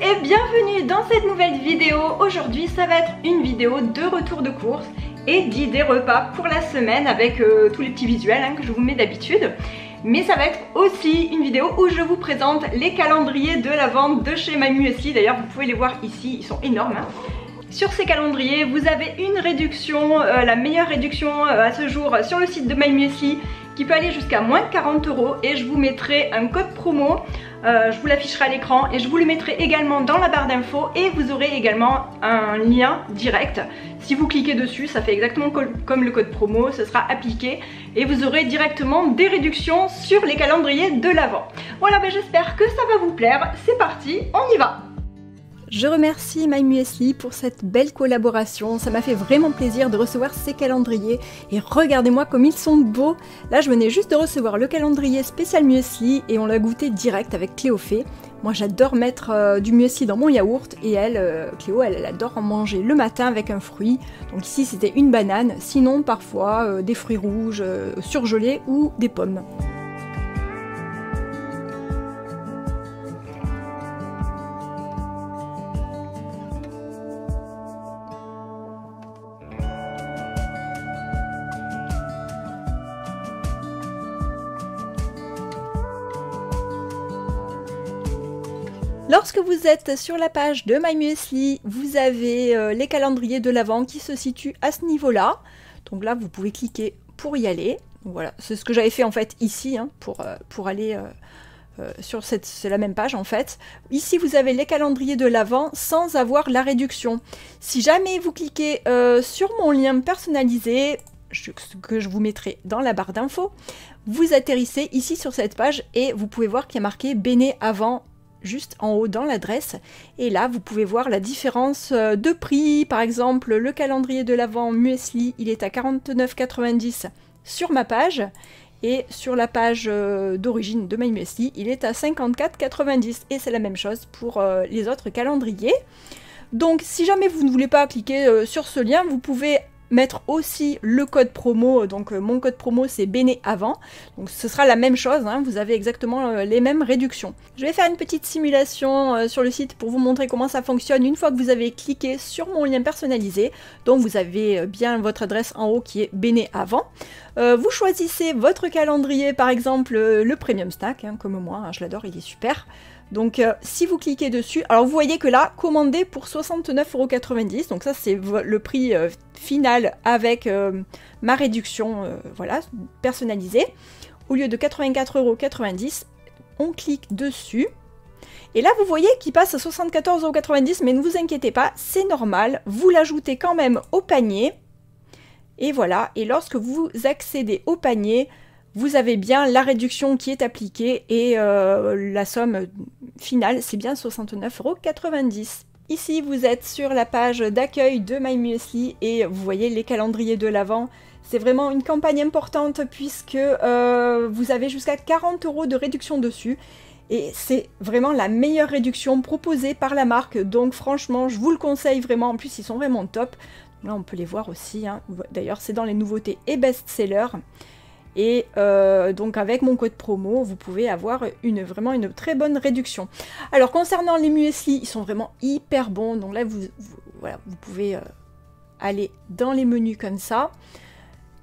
et bienvenue dans cette nouvelle vidéo. Aujourd'hui ça va être une vidéo de retour de course et d'idées repas pour la semaine avec tous les petits visuels que je vous mets d'habitude. Mais ça va être aussi une vidéo où je vous présente les calendriers de la vente de chez My Muesli. D'ailleurs vous pouvez les voir ici, ils sont énormes. Sur ces calendriers vous avez une réduction, la meilleure réduction à ce jour sur le site de My Muesli, qui peut aller jusqu'à moins de 40 € et je vous mettrai un code promo, je vous l'afficherai à l'écran et je vous le mettrai également dans la barre d'infos et vous aurez également un lien direct. Si vous cliquez dessus, ça fait exactement comme le code promo, ce sera appliqué et vous aurez directement des réductions sur les calendriers de l'Avent. Voilà, j'espère que ça va vous plaire, c'est parti, on y va! Je remercie My Muesli pour cette belle collaboration, ça m'a fait vraiment plaisir de recevoir ces calendriers et regardez-moi comme ils sont beaux. Là je venais juste de recevoir le calendrier spécial muesli et on l'a goûté direct avec Cléophée. Moi j'adore mettre du muesli dans mon yaourt et elle, Cléo, elle adore en manger le matin avec un fruit. Donc ici c'était une banane, sinon parfois des fruits rouges surgelés ou des pommes. Lorsque vous êtes sur la page de My Muesli, vous avez les calendriers de l'Avent qui se situent à ce niveau-là. Donc là, vous pouvez cliquer pour y aller. Donc voilà, c'est ce que j'avais fait en fait ici pour aller sur c'est la même page en fait. Ici, vous avez les calendriers de l'Avent sans avoir la réduction. Si jamais vous cliquez sur mon lien personnalisé, que je vous mettrai dans la barre d'infos, vous atterrissez ici sur cette page et vous pouvez voir qu'il y a marqué Béné Avant juste en haut dans l'adresse et là vous pouvez voir la différence de prix. Par exemple le calendrier de l'Avent Muesli, il est à 49,90 € sur ma page et sur la page d'origine de My Muesli il est à 54,90 € et c'est la même chose pour les autres calendriers. Donc si jamais vous ne voulez pas cliquer sur ce lien, vous pouvez mettre aussi le code promo, donc mon code promo c'est Béné Avant, donc ce sera la même chose, vous avez exactement les mêmes réductions. Je vais faire une petite simulation sur le site pour vous montrer comment ça fonctionne une fois que vous avez cliqué sur mon lien personnalisé. Donc vous avez bien votre adresse en haut qui est Béné Avant. Vous choisissez votre calendrier, par exemple le Premium Snack, comme moi, je l'adore, il est super. Donc si vous cliquez dessus, alors vous voyez que là, commandé pour 69,90 €, donc ça c'est le prix final avec ma réduction voilà, personnalisée. Au lieu de 84,90 €, on clique dessus. Et là vous voyez qu'il passe à 74,90 €, mais ne vous inquiétez pas, c'est normal, vous l'ajoutez quand même au panier. Et voilà, et lorsque vous accédez au panier, vous avez bien la réduction qui est appliquée et la somme finale, c'est bien 69,90 €. Ici, vous êtes sur la page d'accueil de My Muesli et vous voyez les calendriers de l'Avent. C'est vraiment une campagne importante puisque vous avez jusqu'à 40 € de réduction dessus. Et c'est vraiment la meilleure réduction proposée par la marque. Donc franchement, je vous le conseille vraiment. En plus, ils sont vraiment top. Là, on peut les voir aussi. D'ailleurs, c'est dans les nouveautés et best-sellers. Et donc avec mon code promo, vous pouvez avoir vraiment une très bonne réduction. Alors concernant les muesli, ils sont vraiment hyper bons. Donc là, voilà, vous pouvez aller dans les menus comme ça.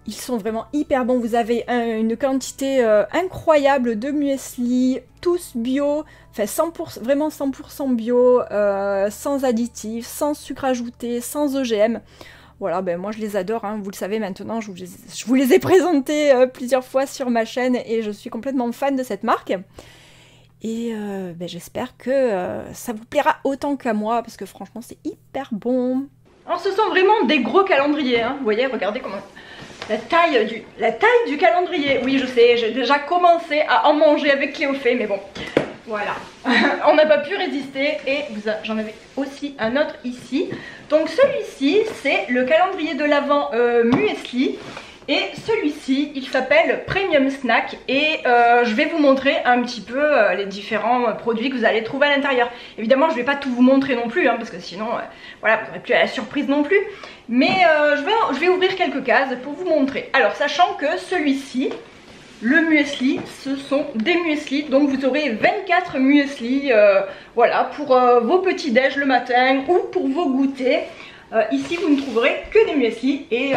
Ils sont vraiment hyper bons. Vous avez une quantité incroyable de muesli, tous bio, enfin 100%, vraiment 100% bio, sans additifs, sans sucre ajouté, sans OGM. Voilà, moi je les adore, vous le savez maintenant, je vous les ai présentés plusieurs fois sur ma chaîne et je suis complètement fan de cette marque. Et j'espère que ça vous plaira autant qu'à moi parce que franchement c'est hyper bon. Alors ce sont vraiment des gros calendriers, vous voyez, regardez comment... La taille du calendrier. Oui, je sais, j'ai déjà commencé à en manger avec Cléophée, mais bon, voilà. On n'a pas pu résister et j'en avais aussi un autre ici. Donc celui-ci, c'est le calendrier de l'Avent Muesli. Et celui-ci, il s'appelle Premium Snack et je vais vous montrer un petit peu les différents produits que vous allez trouver à l'intérieur. Évidemment, je ne vais pas tout vous montrer non plus, parce que sinon, voilà, vous n'aurez plus à la surprise non plus. Mais je vais ouvrir quelques cases pour vous montrer. Alors, sachant que celui-ci, le muesli, ce sont des mueslis, donc vous aurez 24 mueslis, voilà, pour vos petits déj le matin ou pour vos goûters. Ici vous ne trouverez que des mueslis et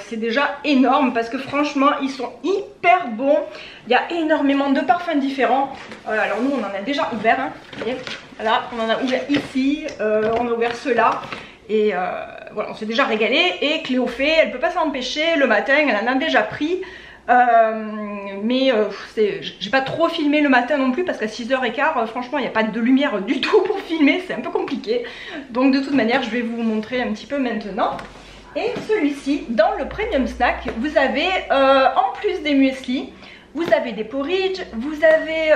c'est déjà énorme parce que franchement ils sont hyper bons. Il y a énormément de parfums différents. Alors nous on en a déjà ouvert, hein. Voyez, voilà, on en a ouvert ici, on a ouvert ceux-là. Et voilà, on s'est déjà régalé. Et Cléophée, elle peut pas s'empêcher, le matin elle en a déjà pris. Mais j'ai pas trop filmé le matin non plus parce qu'à 6h15 franchement il n'y a pas de lumière du tout pour filmer, c'est un peu compliqué. Donc de toute manière je vais vous montrer un petit peu maintenant. Et celui-ci, dans le premium snack, vous avez en plus des muesli, vous avez des porridge, vous avez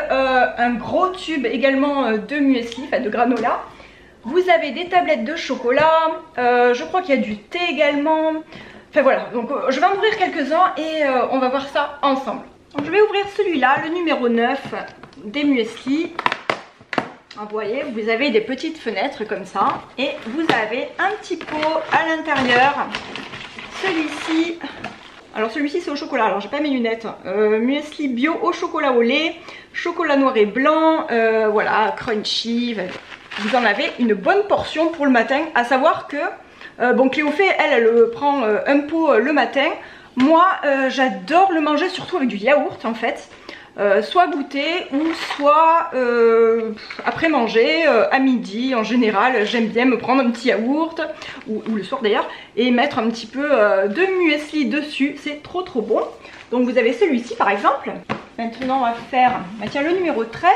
un gros tube également de muesli, enfin de granola. Vous avez des tablettes de chocolat, je crois qu'il y a du thé également. Enfin voilà, donc je vais en ouvrir quelques-uns et on va voir ça ensemble. Donc, je vais ouvrir celui-là, le numéro 9 des muesli. Vous voyez, vous avez des petites fenêtres comme ça et vous avez un petit pot à l'intérieur. Celui-ci, alors celui-ci c'est au chocolat, alors j'ai pas mes lunettes. Muesli bio au chocolat au lait, chocolat noir et blanc, voilà, crunchy. Vous en avez une bonne portion pour le matin, à savoir que bon, Cléophée, elle prend un pot le matin. Moi, j'adore le manger surtout avec du yaourt en fait. Soit goûter ou soit après manger, à midi en général. J'aime bien me prendre un petit yaourt, ou le soir d'ailleurs, et mettre un petit peu de muesli dessus. C'est trop bon. Donc vous avez celui-ci par exemple. Maintenant on va faire, bah, tiens, le numéro 13,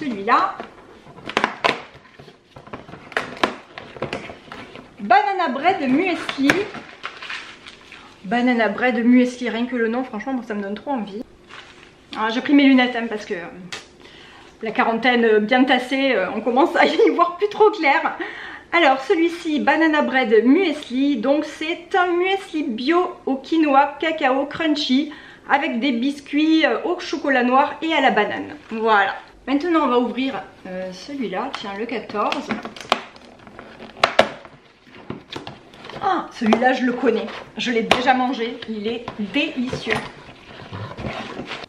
celui-là. Banana bread muesli. Banana bread muesli, rien que le nom, franchement, moi, ça me donne trop envie. J'ai pris mes lunettes hein, parce que la quarantaine bien tassée, on commence à y voir plus trop clair. Alors celui-ci, banana bread muesli, donc c'est un muesli bio au quinoa, cacao, crunchy, avec des biscuits au chocolat noir et à la banane. Voilà. Maintenant on va ouvrir celui-là, tiens, le 14. Ah, celui-là je le connais, je l'ai déjà mangé, il est délicieux.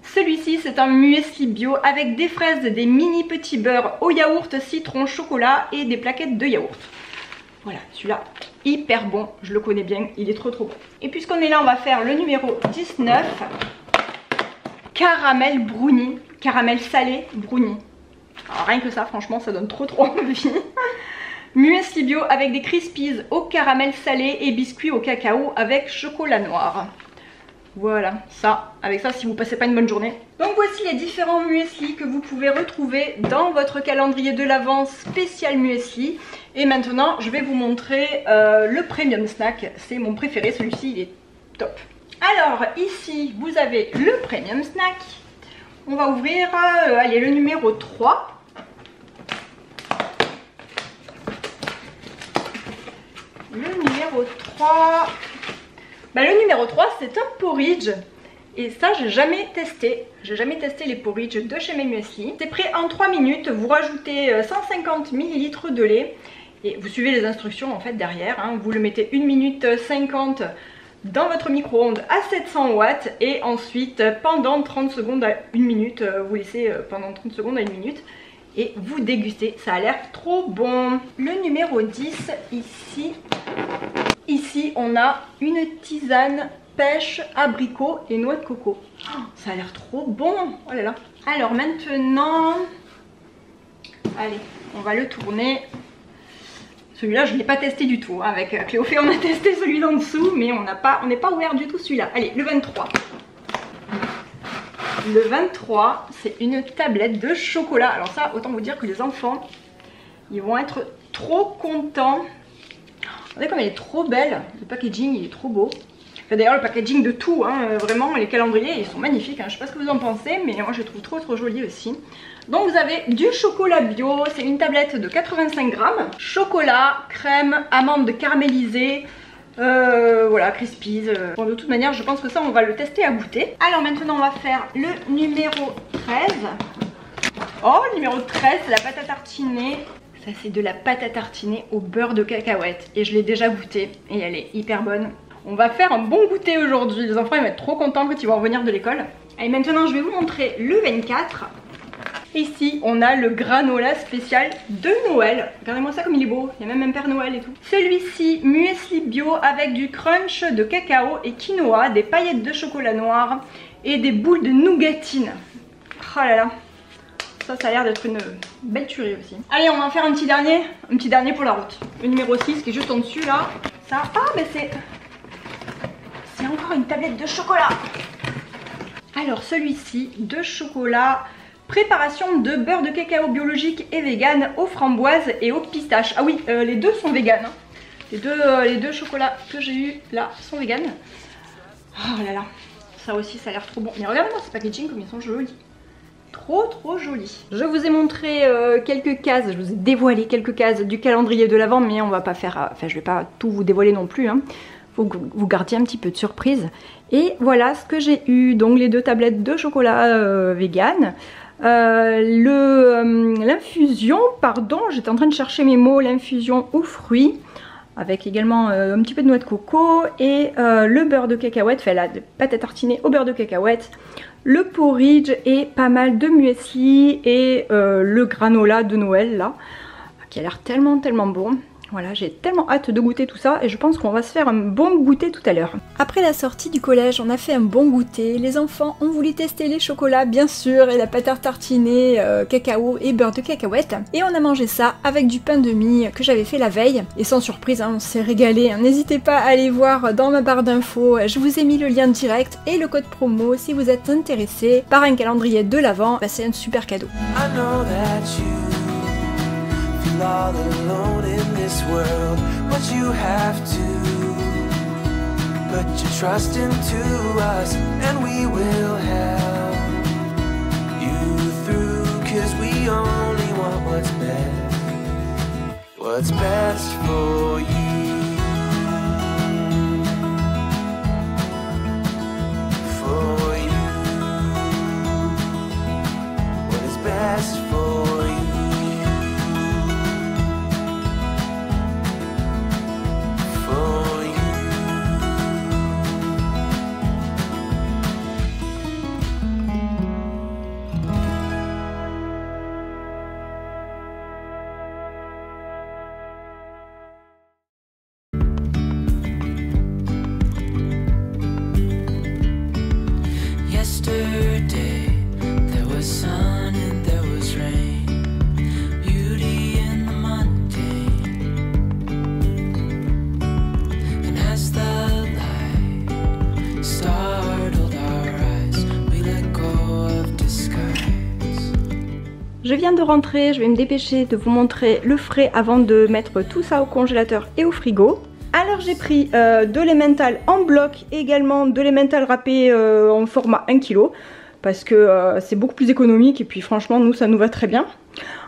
Celui-ci c'est un muesli bio avec des fraises, des mini petits beurres au yaourt, citron, chocolat et des plaquettes de yaourt. Voilà, celui-là hyper bon, je le connais bien, il est trop bon. Et puisqu'on est là, on va faire le numéro 19, caramel brownie, caramel salé brownie. Alors rien que ça, franchement, ça donne trop envie. Muesli bio avec des crispies au caramel salé et biscuits au cacao avec chocolat noir. Voilà, ça, avec ça si vous passez pas une bonne journée. Donc voici les différents muesli que vous pouvez retrouver dans votre calendrier de l'Avent spécial muesli. Et maintenant je vais vous montrer le premium snack, c'est mon préféré, celui-ci il est top. Alors ici vous avez le premium snack. On va ouvrir, allez, le numéro 3. Le numéro 3, bah, le numéro 3 c'est un porridge. Et ça j'ai jamais testé. J'ai jamais testé les porridge de chez mes muesli. C'est prêt en 3 minutes. Vous rajoutez 150 ml de lait. Et vous suivez les instructions en fait derrière. Hein. Vous le mettez 1 minute 50 dans votre micro-ondes à 700 watts. Et ensuite pendant 30 secondes à 1 minute. Vous laissez pendant 30 secondes à 1 minute. Et vous dégustez, ça a l'air trop bon. Le numéro 10 ici. Ici on a une tisane pêche, abricot et noix de coco. Oh, ça a l'air trop bon. Oh là là. Alors maintenant, allez, on va le tourner. Celui-là je ne l'ai pas testé du tout. Avec Cléophée on a testé celui d'en dessous, mais on n'est pas ouvert du tout celui-là. Allez, le 23. Le 23, c'est une tablette de chocolat. Alors ça, autant vous dire que les enfants, ils vont être trop contents. Regardez comme elle est trop belle. Le packaging, il est trop beau. Enfin, d'ailleurs, le packaging de tout, hein, vraiment, les calendriers, ils sont magnifiques. Hein. Je ne sais pas ce que vous en pensez, mais moi, je les trouve trop joli aussi. Donc, vous avez du chocolat bio. C'est une tablette de 85 grammes. Chocolat, crème, amandes caramélisées. Voilà, crispies. Bon, de toute manière, je pense que ça, on va le tester à goûter. Alors maintenant, on va faire le numéro 13. Oh, le numéro 13, c'est la pâte à tartiner. Ça, c'est de la pâte à tartiner au beurre de cacahuète. Et je l'ai déjà goûtée et elle est hyper bonne. On va faire un bon goûter aujourd'hui. Les enfants, ils vont être trop contents quand ils vont revenir de l'école. Allez, maintenant je vais vous montrer le 24. Ici on a le granola spécial de Noël. Regardez-moi ça comme il est beau, il y a même un Père Noël et tout. Celui-ci, muesli bio avec du crunch de cacao et quinoa, des paillettes de chocolat noir et des boules de nougatine. Oh là là, ça a l'air d'être une belle tuerie aussi. Allez, on va en faire un petit dernier pour la route. Le numéro 6 qui est juste en dessus là. Ça, mais c'est encore une tablette de chocolat. Alors celui-ci, de chocolat, préparation de beurre de cacao biologique et vegan aux framboises et aux pistaches. Ah oui, les deux sont vegan. Hein. Les deux chocolats que j'ai eu là sont vegan. Oh là là, ça aussi ça a l'air trop bon. Mais regardez-moi ce packaging comme ils sont jolis. Trop jolis. Je vous ai montré quelques cases, je vous ai dévoilé quelques cases du calendrier de l'Avent, mais on va pas faire, enfin je vais pas tout vous dévoiler non plus. Hein. Faut que vous gardiez un petit peu de surprise. Et voilà ce que j'ai eu, donc les 2 tablettes de chocolat vegan. L'infusion, pardon, j'étais en train de chercher mes mots, l'infusion aux fruits, avec également un petit peu de noix de coco et le beurre de cacahuète, enfin la pâte à tartiner au beurre de cacahuète, le porridge et pas mal de muesli et le granola de Noël là, qui a l'air tellement bon. Voilà, j'ai tellement hâte de goûter tout ça et je pense qu'on va se faire un bon goûter tout à l'heure. Après la sortie du collège, on a fait un bon goûter. Les enfants ont voulu tester les chocolats bien sûr et la pâte à tartiner cacao et beurre de cacahuète. Et on a mangé ça avec du pain de mie que j'avais fait la veille. Et sans surprise, hein, on s'est régalé. N'hésitez pas à aller voir dans ma barre d'infos. Je vous ai mis le lien direct et le code promo si vous êtes intéressé par un calendrier de l'Avent. Bah, c'est un super cadeau. All alone in this world, but you have to put your trust into us and we will help you through, 'cause we only want what's best for you, for you, what is best for you. Je viens de rentrer, je vais me dépêcher de vous montrer le frais avant de mettre tout ça au congélateur et au frigo. Alors j'ai pris de l'emmental en bloc et également de l'emmental râpé en format 1 kg parce que c'est beaucoup plus économique et puis franchement nous ça nous va très bien.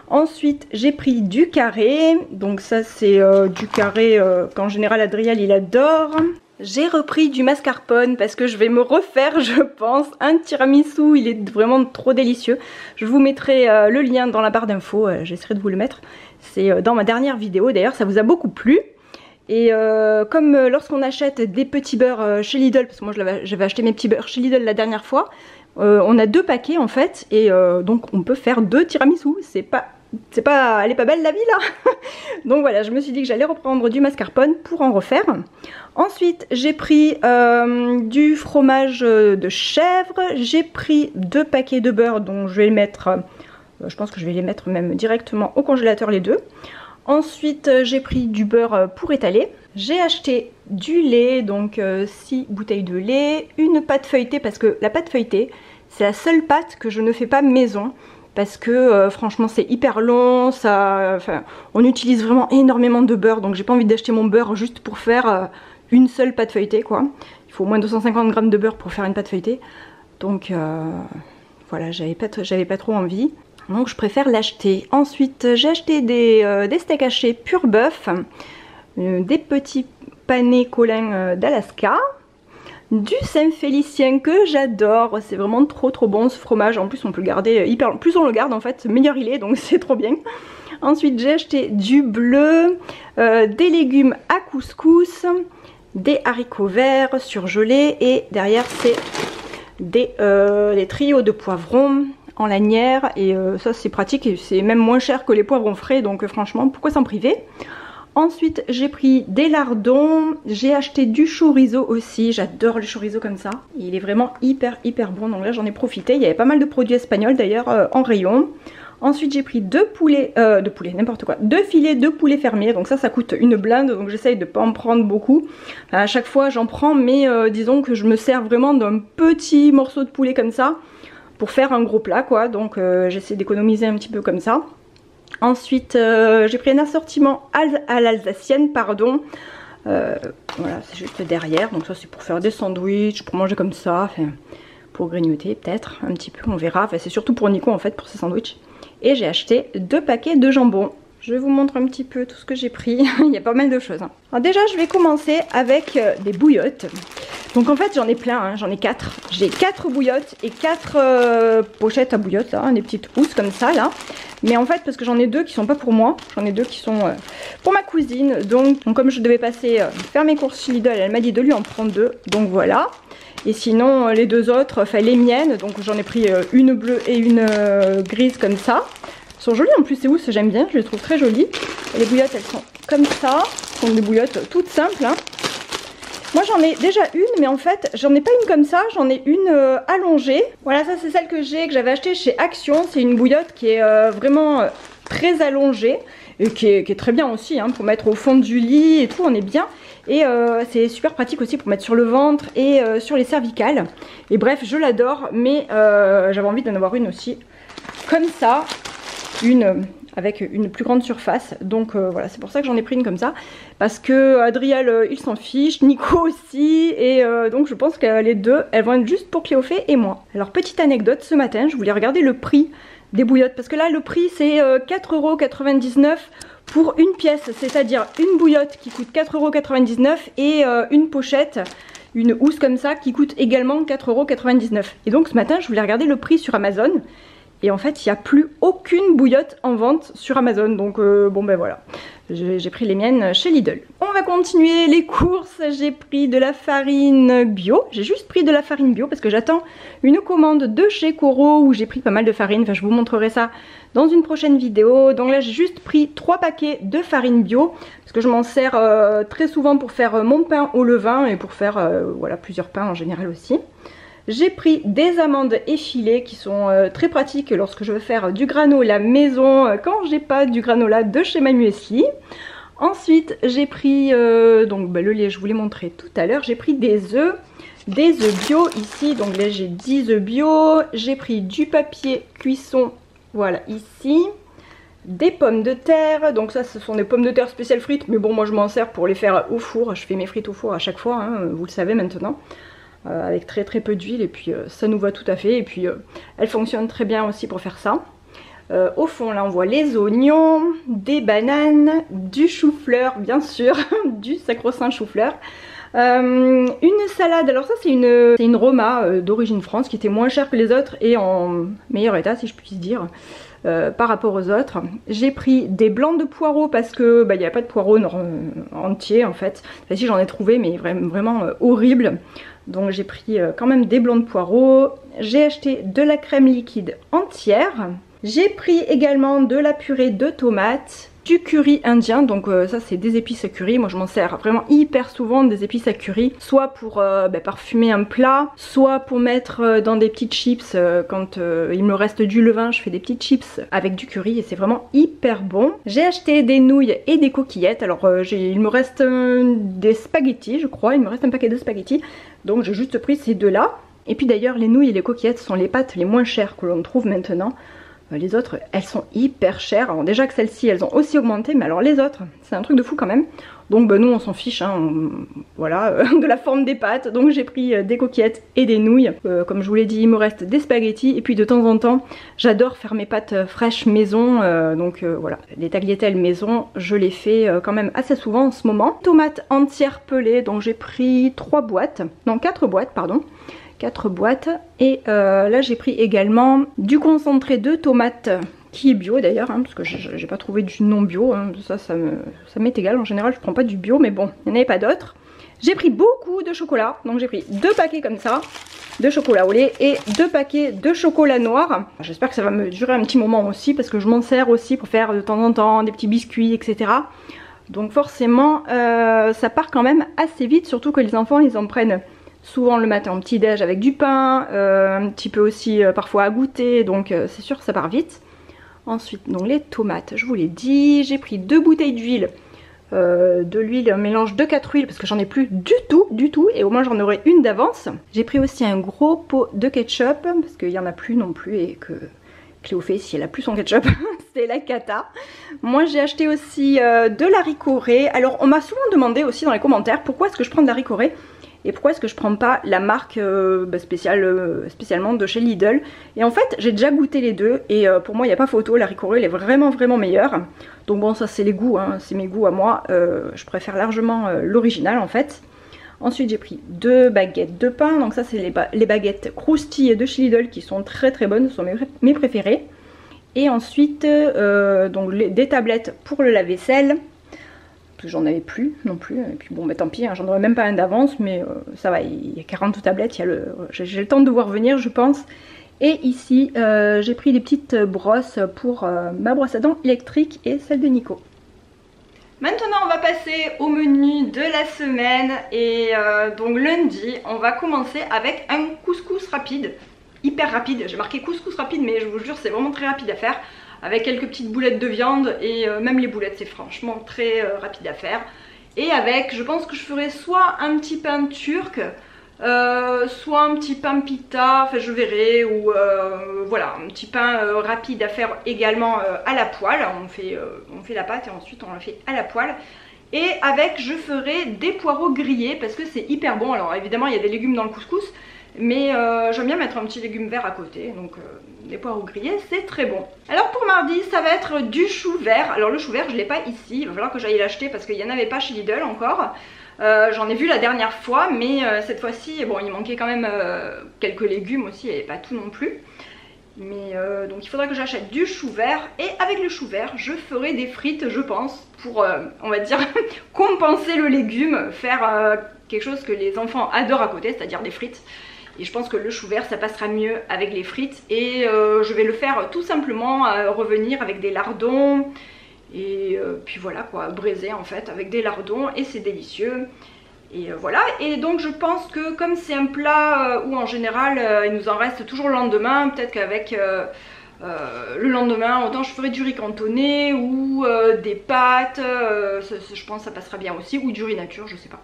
Ensuite j'ai pris du carré, donc ça c'est du carré qu'en général Adriel il adore. J'ai repris du mascarpone parce que je vais me refaire, je pense, un tiramisu, il est vraiment trop délicieux. Je vous mettrai le lien dans la barre d'infos, j'essaierai de vous le mettre. C'est dans ma dernière vidéo, d'ailleurs ça vous a beaucoup plu. Et comme lorsqu'on achète des petits beurres chez Lidl, parce que moi j'avais acheté mes petits beurres chez Lidl la dernière fois, on a 2 paquets en fait, et donc on peut faire 2 tiramisu, elle est pas belle la vie là. Donc voilà, je me suis dit que j'allais reprendre du mascarpone pour en refaire. Ensuite j'ai pris du fromage de chèvre, j'ai pris 2 paquets de beurre dont je vais les mettre, je pense que je vais les mettre même directement au congélateur les 2. Ensuite j'ai pris du beurre pour étaler, j'ai acheté du lait, donc 6 bouteilles de lait, une pâte feuilletée parce que la pâte feuilletée c'est la seule pâte que je ne fais pas maison. Parce que franchement c'est hyper long, on utilise vraiment énormément de beurre, donc j'ai pas envie d'acheter mon beurre juste pour faire une seule pâte feuilletée quoi. Il faut au moins 250 g de beurre pour faire une pâte feuilletée, donc voilà, j'avais pas trop envie, donc je préfère l'acheter. Ensuite j'ai acheté des steaks hachés pur bœuf, des petits panés Colin d'Alaska, du Saint-Félicien que j'adore, c'est vraiment trop bon ce fromage, en plus on peut le garder plus on le garde en fait, meilleur il est, donc c'est trop bien. Ensuite j'ai acheté du bleu, des légumes à couscous, des haricots verts surgelés et derrière c'est des trios de poivrons en lanière et ça c'est pratique et c'est même moins cher que les poivrons frais, donc franchement pourquoi s'en priver. Ensuite j'ai pris des lardons, j'ai acheté du chorizo aussi, j'adore le chorizo comme ça, il est vraiment hyper bon, donc là j'en ai profité, il y avait pas mal de produits espagnols d'ailleurs en rayon. Ensuite j'ai pris deux filets de poulet fermier, donc ça coûte une blinde, donc j'essaye de pas en prendre beaucoup. À chaque fois j'en prends, mais disons que je me sers vraiment d'un petit morceau de poulet comme ça pour faire un gros plat quoi, donc j'essaie d'économiser un petit peu comme ça. Ensuite j'ai pris un assortiment à l'alsacienne, pardon. Voilà, c'est juste derrière, donc ça c'est pour faire des sandwichs, pour manger comme ça, enfin, pour grignoter peut-être un petit peu, on verra. Enfin, c'est surtout pour Nico en fait, pour ses sandwichs. Et j'ai acheté 2 paquets de jambon. Je vous montre un petit peu tout ce que j'ai pris. Il y a pas mal de choses. Alors déjà je vais commencer avec des bouillottes. Donc en fait j'en ai plein, hein. J'en ai 4. J'ai 4 bouillottes et 4 pochettes à bouillottes, là, hein, des petites housses comme ça là. Mais en fait parce que j'en ai 2 qui sont pas pour moi, j'en ai 2 qui sont pour ma cousine. Donc comme je devais passer faire mes courses chez Lidl, elle m'a dit de lui en prendre 2. Donc voilà. Et sinon les 2 autres, enfin les miennes, donc j'en ai pris une bleue et une grise comme ça. Elles sont jolies en plus, ces housses j'aime bien, je les trouve très jolies. Et les bouillottes elles sont comme ça, ce sont des bouillottes toutes simples, hein. Moi j'en ai déjà une, mais en fait j'en ai pas une comme ça, j'en ai une allongée. Voilà, ça c'est celle que j'avais achetée chez Action. C'est une bouillotte qui est vraiment très allongée et qui est très bien aussi, hein, pour mettre au fond du lit et tout, on est bien. Et c'est super pratique aussi pour mettre sur le ventre et sur les cervicales. Et bref, je l'adore, mais j'avais envie d'en avoir une aussi comme ça, avec une plus grande surface. Donc voilà, c'est pour ça que j'en ai pris une comme ça, parce que Adriel il s'en fiche, Nico aussi, et donc je pense que les deux elles vont être juste pour Cléophée et moi. Alors petite anecdote, ce matin je voulais regarder le prix des bouillottes, parce que là le prix c'est 4,99 € pour une pièce, c'est-à-dire une bouillotte qui coûte 4,99 € et une pochette, une housse comme ça qui coûte également 4,99 €. Et donc ce matin je voulais regarder le prix sur Amazon. Et en fait, il n'y a plus aucune bouillotte en vente sur Amazon. Donc bon ben voilà, j'ai pris les miennes chez Lidl. On va continuer les courses. J'ai pris de la farine bio. J'ai juste pris de la farine bio parce que j'attends une commande de chez Coro où j'ai pris pas mal de farine. Enfin, je vous montrerai ça dans une prochaine vidéo. Donc là, j'ai juste pris 3 paquets de farine bio parce que je m'en sers très souvent pour faire mon pain au levain et pour faire voilà, plusieurs pains en général aussi. J'ai pris des amandes effilées qui sont très pratiques lorsque je veux faire du granola maison quand j'ai pas du granola de chez MyMuesli. Ensuite j'ai pris donc le lait, je vous l'ai montré tout à l'heure. J'ai pris des œufs bio ici, donc là j'ai 10 œufs bio. J'ai pris du papier cuisson, voilà ici. Des pommes de terre, donc ça ce sont des pommes de terre spéciales frites, mais bon moi je m'en sers pour les faire au four. Je fais mes frites au four à chaque fois, hein, vous le savez maintenant. Avec très peu d'huile, et puis ça nous va tout à fait, et puis elle fonctionne très bien aussi pour faire ça. Au fond là on voit les oignons, des bananes, du chou-fleur bien sûr, du sacro-saint chou-fleur, une salade. Alors ça c'est une Roma d'origine France qui était moins chère que les autres et en meilleur état si je puis dire. Par rapport aux autres, j'ai pris des blancs de poireaux parce que il n'y a pas de poireaux entiers en fait. Enfin, si j'en ai trouvé, mais vraiment horrible. Donc j'ai pris quand même des blancs de poireaux. J'ai acheté de la crème liquide entière. J'ai pris également de la purée de tomates, du curry indien, donc ça c'est des épices à curry. Moi je m'en sers vraiment hyper souvent des épices à curry, soit pour parfumer un plat, soit pour mettre dans des petites chips. Quand il me reste du levain, je fais des petites chips avec du curry et c'est vraiment hyper bon. J'ai acheté des nouilles et des coquillettes. Alors il me reste des spaghettis, je crois, il me reste un paquet de spaghettis, donc j'ai juste pris ces deux là. Et puis d'ailleurs les nouilles et les coquillettes sont les pâtes les moins chères que l'on trouve maintenant. Les autres elles sont hyper chères. Alors déjà que celles-ci elles ont aussi augmenté, mais alors les autres c'est un truc de fou quand même. Donc nous on s'en fiche, hein, voilà, de la forme des pâtes. Donc j'ai pris des coquillettes et des nouilles. Comme je vous l'ai dit, il me reste des spaghettis. Et puis de temps en temps j'adore faire mes pâtes fraîches maison. Voilà, les tagliatelles maison je les fais quand même assez souvent en ce moment. Tomates entières pelées, donc j'ai pris 4 boîtes, pardon. 4 boîtes, et là j'ai pris également du concentré de tomates qui est bio d'ailleurs, hein, parce que j'ai pas trouvé du non bio, hein, ça m'est égal, en général je prends pas du bio, mais bon, il n'y en avait pas d'autres. J'ai pris beaucoup de chocolat, donc j'ai pris 2 paquets comme ça, de chocolat au lait et 2 paquets de chocolat noir. J'espère que ça va me durer un petit moment aussi parce que je m'en sers aussi pour faire de temps en temps des petits biscuits, etc. Donc forcément ça part quand même assez vite, surtout que les enfants ils en prennent souvent le matin en petit déj avec du pain, un petit peu aussi parfois à goûter, donc c'est sûr que ça part vite. Ensuite donc les tomates, je vous l'ai dit, j'ai pris 2 bouteilles d'huile. De l'huile, un mélange de 4 huiles parce que j'en ai plus du tout et au moins j'en aurai une d'avance. J'ai pris aussi un gros pot de ketchup parce qu'il n'y en a plus non plus et que Cléo fait si elle a plus son ketchup c'est la cata. Moi j'ai acheté aussi de la ricorée. Alors on m'a souvent demandé aussi dans les commentaires pourquoi est-ce que je prends de la ricorée et pourquoi est-ce que je prends pas la marque spécialement de chez Lidl. Et en fait j'ai déjà goûté les deux et pour moi il n'y a pas photo, la ricorée elle est vraiment meilleure. Donc bon ça c'est les goûts, hein, c'est mes goûts à moi, je préfère largement l'original en fait. Ensuite j'ai pris 2 baguettes de pain, donc ça c'est les baguettes croustilles de chez Lidl qui sont très bonnes, ce sont mes préférées. Et ensuite donc des tablettes pour le lave-vaisselle. J'en avais plus non plus, et puis bon bah tant pis, hein, j'en aurais même pas un d'avance, mais ça va, il y a 40 tablettes, j'ai le temps de voir venir je pense. Et ici j'ai pris des petites brosses pour ma brosse à dents électrique et celle de Nico. Maintenant on va passer au menu de la semaine et donc lundi on va commencer avec un couscous rapide, hyper rapide, j'ai marqué couscous rapide mais je vous jure c'est vraiment très rapide à faire. Avec quelques petites boulettes de viande et même les boulettes c'est franchement très rapide à faire. Et avec, je pense que je ferai soit un petit pain turc, soit un petit pain pita, enfin je verrai, ou voilà, un petit pain rapide à faire également à la poêle. On fait la pâte et ensuite on la fait à la poêle. Et avec, je ferai des poireaux grillés parce que c'est hyper bon. Alors évidemment il y a des légumes dans le couscous, mais j'aime bien mettre un petit légume vert à côté, donc des poireaux grillés c'est très bon. Alors pour mardi ça va être du chou vert. Alors le chou vert je l'ai pas ici, il va falloir que j'aille l'acheter parce qu'il n'y en avait pas chez Lidl encore. J'en ai vu la dernière fois mais cette fois-ci bon il manquait quand même quelques légumes aussi, il n'y avait pas tout non plus. Mais donc il faudra que j'achète du chou vert et avec le chou vert je ferai des frites je pense pour on va dire compenser le légume, faire quelque chose que les enfants adorent à côté, c'est-à-dire des frites. Et je pense que le chou vert ça passera mieux avec les frites et je vais le faire tout simplement revenir avec des lardons et puis voilà quoi, braisé en fait avec des lardons et c'est délicieux. Et voilà, et donc je pense que comme c'est un plat où en général il nous en reste toujours le lendemain, peut-être qu'avec le lendemain autant je ferai du riz cantonné ou des pâtes, je pense que ça passera bien aussi, ou du riz nature, je sais pas.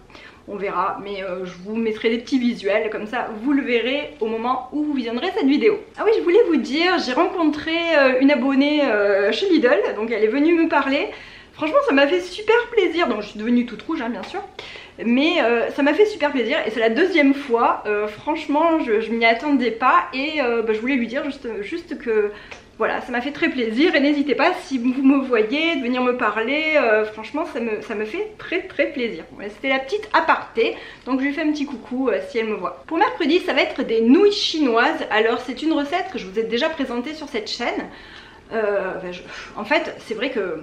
On verra, mais je vous mettrai des petits visuels, comme ça vous le verrez au moment où vous visionnerez cette vidéo. Ah oui, je voulais vous dire, j'ai rencontré une abonnée chez Lidl, donc elle est venue me parler. Franchement ça m'a fait super plaisir, donc je suis devenue toute rouge hein, bien sûr. Mais ça m'a fait super plaisir et c'est la deuxième fois, franchement je m'y attendais pas et je voulais lui dire juste que voilà, ça m'a fait très plaisir et n'hésitez pas si vous me voyez de venir me parler, franchement ça me fait très plaisir. Voilà, c'était la petite aparté, donc je lui fais un petit coucou si elle me voit. Pour mercredi ça va être des nouilles chinoises. Alors c'est une recette que je vous ai déjà présentée sur cette chaîne. En fait c'est vrai que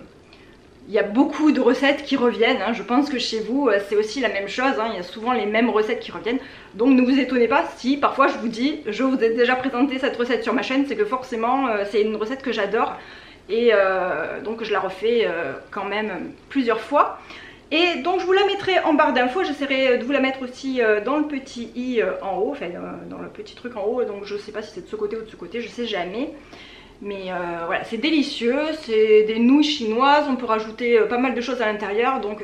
il y a beaucoup de recettes qui reviennent, hein. Je pense que chez vous c'est aussi la même chose, hein. Il y a souvent les mêmes recettes qui reviennent. Donc ne vous étonnez pas si parfois je vous dis je vous ai déjà présenté cette recette sur ma chaîne, c'est que forcément c'est une recette que j'adore. Et donc je la refais quand même plusieurs fois. Et donc je vous la mettrai en barre d'infos, j'essaierai de vous la mettre aussi dans le petit i en haut, enfin dans le petit truc en haut. Donc je sais pas si c'est de ce côté ou de ce côté, je sais jamais. Mais voilà, c'est délicieux, c'est des nouilles chinoises, on peut rajouter pas mal de choses à l'intérieur. Donc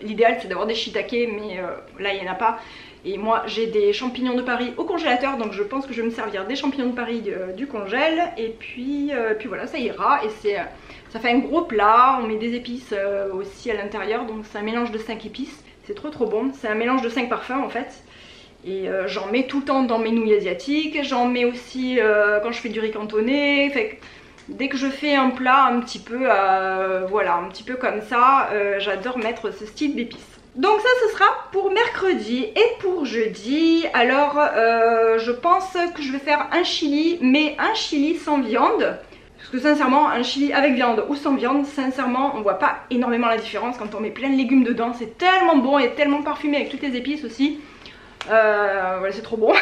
l'idéal c'est d'avoir des shiitake, mais là il n'y en a pas. Et moi j'ai des champignons de Paris au congélateur, donc je pense que je vais me servir des champignons de Paris du congèle. Et puis voilà, ça ira. Et ça fait un gros plat, on met des épices aussi à l'intérieur. Donc c'est un mélange de 5 épices, c'est trop bon. C'est un mélange de 5 parfums en fait. Et j'en mets tout le temps dans mes nouilles asiatiques, j'en mets aussi quand je fais du riz cantonné. Fait que dès que je fais un plat un petit peu, voilà, un petit peu comme ça, j'adore mettre ce style d'épices. Donc ça ce sera pour mercredi. Et pour jeudi, alors je pense que je vais faire un chili, mais un chili sans viande. Parce que sincèrement, un chili avec viande ou sans viande, sincèrement, on voit pas énormément la différence quand on met plein de légumes dedans. C'est tellement bon et tellement parfumé avec toutes les épices aussi. Voilà, c'est trop bon.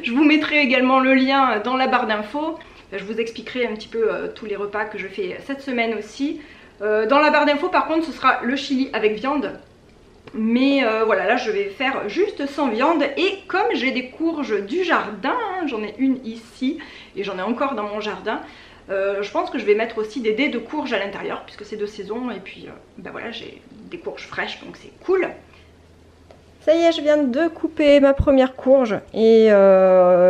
Je vous mettrai également le lien dans la barre d'infos. Je vous expliquerai un petit peu tous les repas que je fais cette semaine aussi. Dans la barre d'infos par contre ce sera le chili avec viande. Mais voilà, là je vais faire juste sans viande. Et comme j'ai des courges du jardin, hein, j'en ai une ici et j'en ai encore dans mon jardin, je pense que je vais mettre aussi des dés de courges à l'intérieur puisque c'est de saison. Et puis ben voilà, j'ai des courges fraîches donc c'est cool. Ça y est, je viens de couper ma première courge et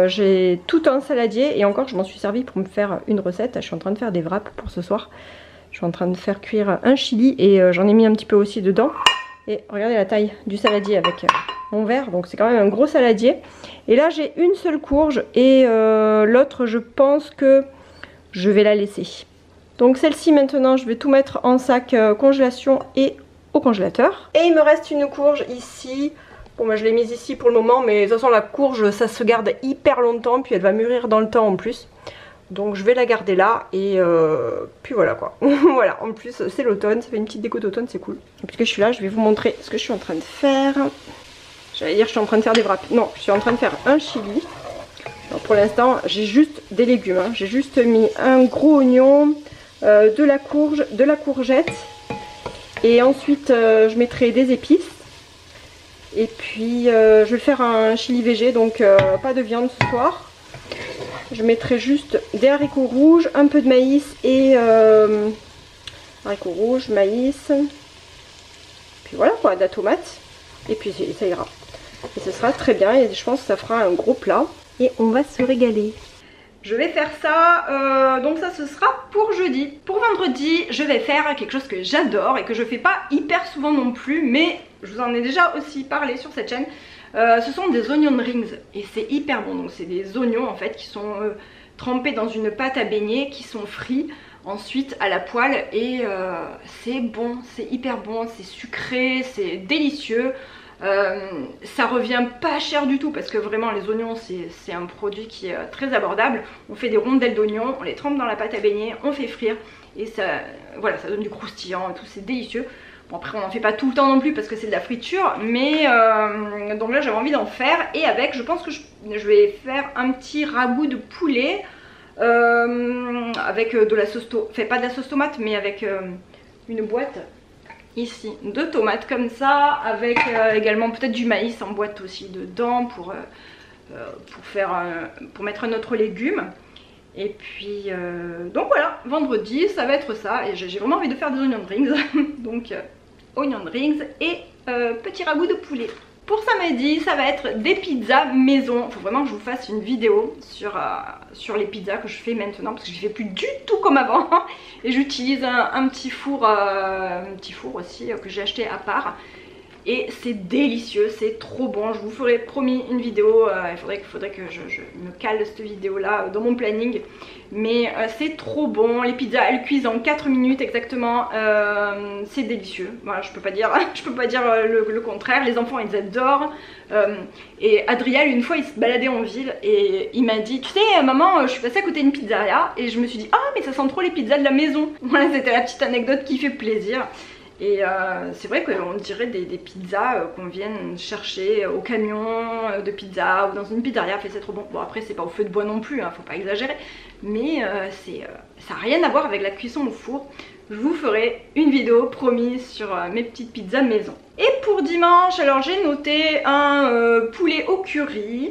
j'ai tout un saladier. Et encore, je m'en suis servi pour me faire une recette. Je suis en train de faire des wraps pour ce soir. Je suis en train de faire cuire un chili et j'en ai mis un petit peu aussi dedans. Et regardez la taille du saladier avec mon verre. Donc c'est quand même un gros saladier. Et là, j'ai une seule courge et l'autre, je pense que je vais la laisser. Donc celle-ci maintenant, je vais tout mettre en sac congélation et au congélateur. Et il me reste une courge ici. Bon bah je l'ai mise ici pour le moment, mais de toute façon la courge ça se garde hyper longtemps, puis elle va mûrir dans le temps en plus. Donc je vais la garder là et puis voilà quoi. Voilà, en plus c'est l'automne, ça fait une petite déco d'automne, c'est cool. Et puisque je suis là, je vais vous montrer ce que je suis en train de faire. J'allais dire je suis en train de faire des wraps. Non, je suis en train de faire un chili. Alors pour l'instant j'ai juste des légumes, hein. J'ai juste mis un gros oignon, de la courge, de la courgette. Et ensuite je mettrai des épices. Et puis je vais faire un chili végé, donc pas de viande ce soir. Je mettrai juste des haricots rouges, un peu de maïs et haricots rouges, maïs. Puis voilà quoi, de la tomate. Et puis ça ira. Et ce sera très bien et je pense que ça fera un gros plat. Et on va se régaler. Je vais faire ça, donc ça ce sera pour jeudi. Pour vendredi, je vais faire quelque chose que j'adore et que je fais pas hyper souvent non plus, mais je vous en ai déjà aussi parlé sur cette chaîne. Ce sont des onion rings et c'est hyper bon. Donc c'est des oignons en fait qui sont trempés dans une pâte à beignet, qui sont frits ensuite à la poêle et c'est bon, c'est hyper bon, c'est sucré, c'est délicieux. Ça revient pas cher du tout parce que vraiment les oignons c'est un produit qui est très abordable. On fait des rondelles d'oignons, on les trempe dans la pâte à beignet, on fait frire et ça, voilà, ça donne du croustillant et tout, c'est délicieux. Bon après on n'en fait pas tout le temps non plus parce que c'est de la friture, mais donc là j'avais envie d'en faire et avec je pense que je vais faire un petit ragoût de poulet avec de la sauce, enfin pas de la sauce tomate mais avec une boîte ici de tomates comme ça, avec également peut-être du maïs en boîte aussi dedans pour mettre un autre légume. Et puis donc voilà, vendredi ça va être ça et j'ai vraiment envie de faire des onion rings. Donc onion rings et petit ragoût de poulet. Pour samedi, ça va être des pizzas maison. Il faut vraiment que je vous fasse une vidéo sur les pizzas que je fais maintenant parce que je ne fais plus du tout comme avant. Et j'utilise un petit four aussi que j'ai acheté à part. Et c'est délicieux, c'est trop bon. Je vous ferai promis une vidéo. Il faudrait que je me cale cette vidéo là dans mon planning. Mais c'est trop bon. Les pizzas elles cuisent en 4 minutes exactement. C'est délicieux. Voilà, je peux pas dire le contraire. Les enfants ils adorent. Et Adriel une fois il se baladait en ville et il m'a dit tu sais maman je suis passée à côté d'une pizzeria et je me suis dit ah mais ça sent trop les pizzas de la maison. Voilà, c'était la petite anecdote qui fait plaisir. Et c'est vrai qu'on dirait des pizzas qu'on vienne chercher au camion de pizza ou dans une pizzeria, c'est trop bon. Bon après c'est pas au feu de bois non plus, hein, faut pas exagérer. Mais ça n'a rien à voir avec la cuisson au four. Je vous ferai une vidéo promise sur mes petites pizzas maison. Et pour dimanche, alors j'ai noté un poulet au curry.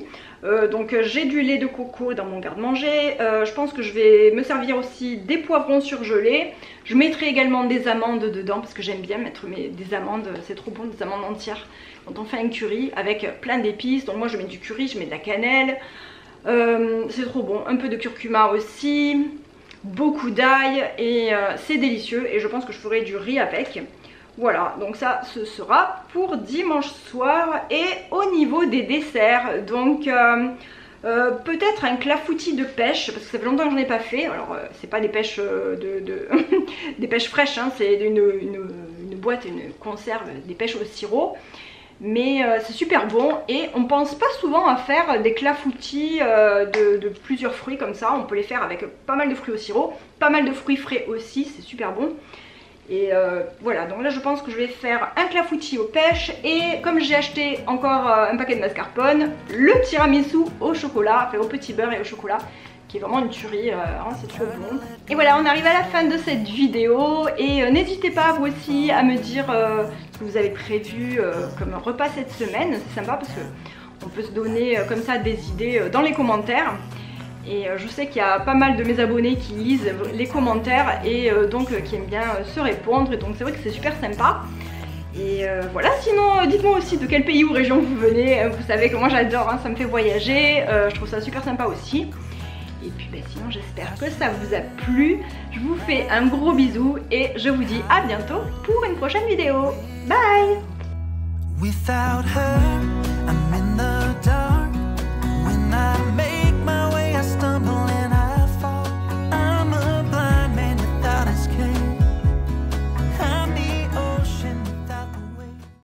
Donc j'ai du lait de coco dans mon garde-manger. Je pense que je vais me servir aussi des poivrons surgelés. Je mettrai également des amandes dedans parce que j'aime bien mettre des amandes, c'est trop bon, des amandes entières quand on fait un curry avec plein d'épices. Donc moi je mets du curry, je mets de la cannelle, c'est trop bon. Un peu de curcuma aussi, beaucoup d'ail et c'est délicieux et je pense que je ferai du riz avec. Voilà, donc ça ce sera pour dimanche soir. Et au niveau des desserts, donc peut-être un clafoutis de pêche parce que ça fait longtemps que j'en ai pas fait. Alors c'est pas des pêches des pêches fraîches, hein, c'est une boîte, une conserve, des pêches au sirop. Mais c'est super bon et on pense pas souvent à faire des clafoutis de plusieurs fruits comme ça. On peut les faire avec pas mal de fruits au sirop, pas mal de fruits frais aussi, c'est super bon. Et voilà, donc là je pense que je vais faire un clafoutis aux pêches et comme j'ai acheté encore un paquet de mascarpone, le tiramisu au chocolat, enfin au petit beurre et au chocolat, qui est vraiment une tuerie, c'est trop bon. Et voilà, on arrive à la fin de cette vidéo et n'hésitez pas vous aussi à me dire ce que vous avez prévu comme repas cette semaine, c'est sympa parce que on peut se donner comme ça des idées dans les commentaires. Et je sais qu'il y a pas mal de mes abonnés qui lisent les commentaires et donc qui aiment bien se répondre, et donc c'est vrai que c'est super sympa. Et voilà, sinon dites-moi aussi de quel pays ou région vous venez, vous savez que moi j'adore, hein, ça me fait voyager, je trouve ça super sympa aussi. Et puis sinon j'espère que ça vous a plu, je vous fais un gros bisou et je vous dis à bientôt pour une prochaine vidéo. Bye! Without her.